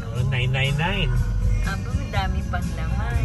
Oh, 999. Aba, madami pang laman.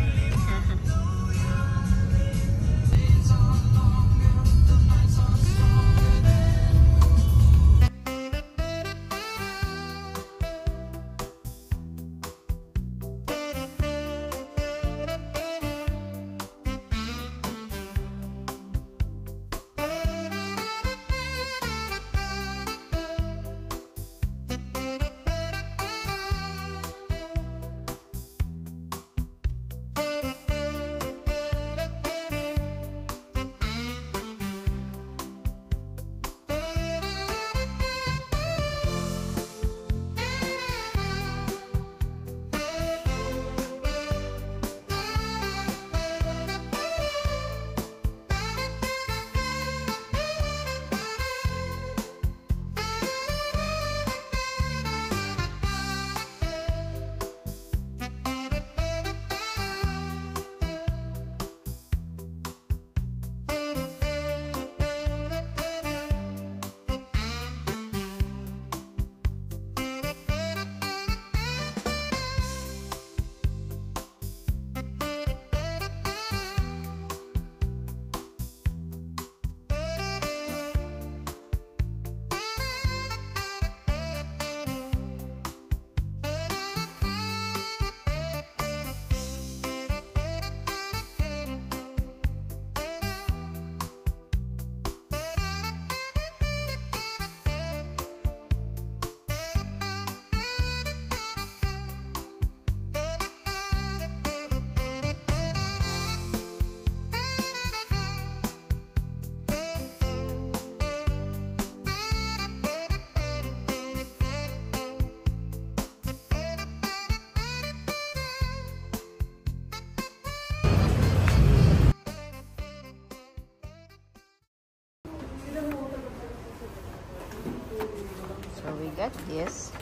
We got this,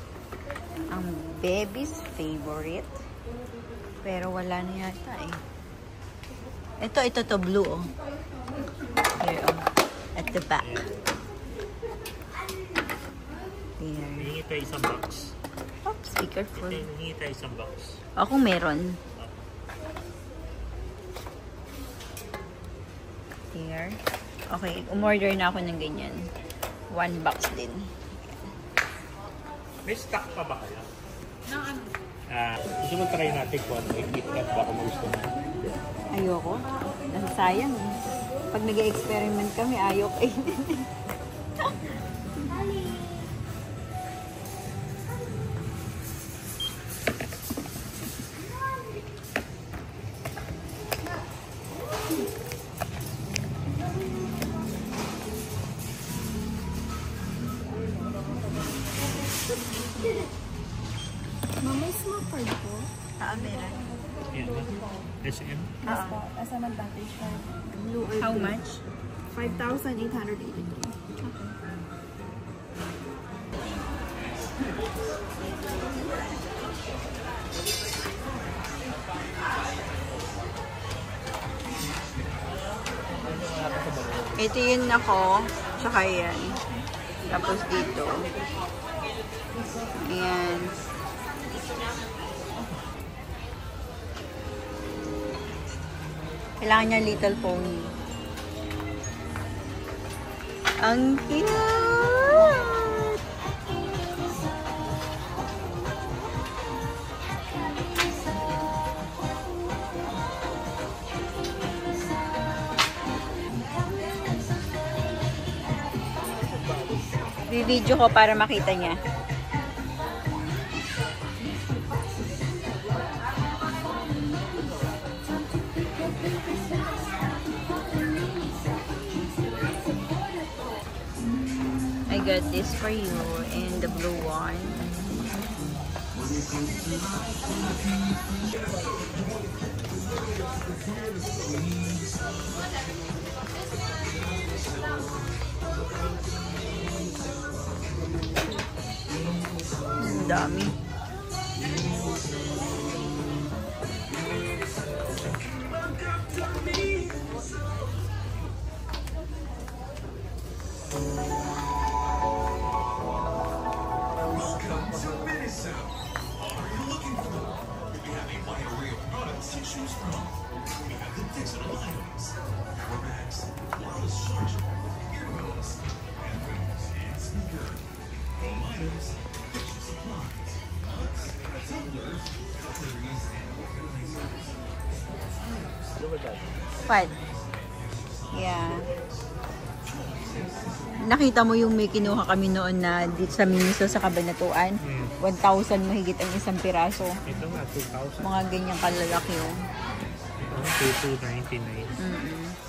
ang baby's favorite, pero wala na yata eh. Ito to blue oh. Here oh, at the back. There. Hingi tayo isang box. Oops, be careful. Hingi tayo isang box. Kung meron. Here. Okay, umorder na ako ng ganyan. 1 box din. May stock pa ba kaya? No, ano? Gusto mo try natin kung ano yung KitKat baka gusto mo. Ayoko. Nasasayang. Pag nag-experiment kami, ayoko eh. Mama, small card po. Meron. Yan ba? SM? SM Advantage card. How much? 5,883. Ito yun ako. Tsaka yan. Tapos dito. Ayan. Kailangan niya little pony. Ang cute! Video ko para makita niya. I got this for you in the blue one. Ang dami. What? Yeah. Nakita mo yung may kinuha kami noon na dito sa Miniso sa Kabanatuan? 1,000 mahigit ang isang piraso. Ito nga, 2,000. Mga ganyang kalalaki oh. Ito, 2,299.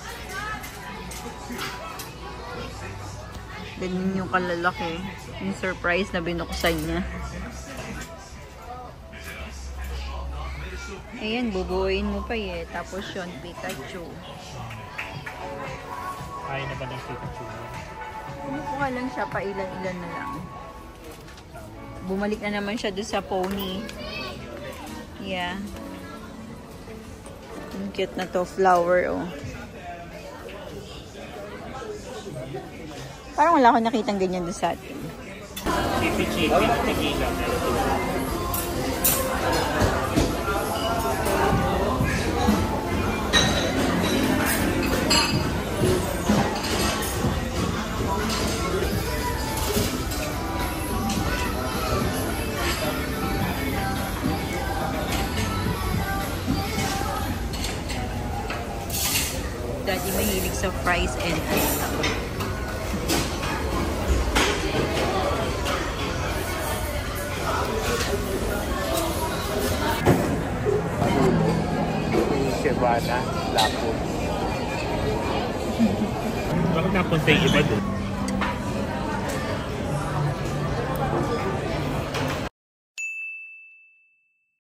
Ganyan yung kalalaki. Yung surprise na binuksan niya. Ayan, bubuuin mo pa eh. Tapos yun, Pikachu. Kaya na ba ng Pikachu? Kumukuha lang siya, pa ilan-ilan na lang. Bumalik na naman siya doon sa pony. Yeah. Ang cute na to, flower oh. Parang wala akong nakitang ganyan doon sa atin. Chippy, tequila. Daddy mahilig sa fries and pasta. Shibana, Lapo. Bakit napunta yung iba doon?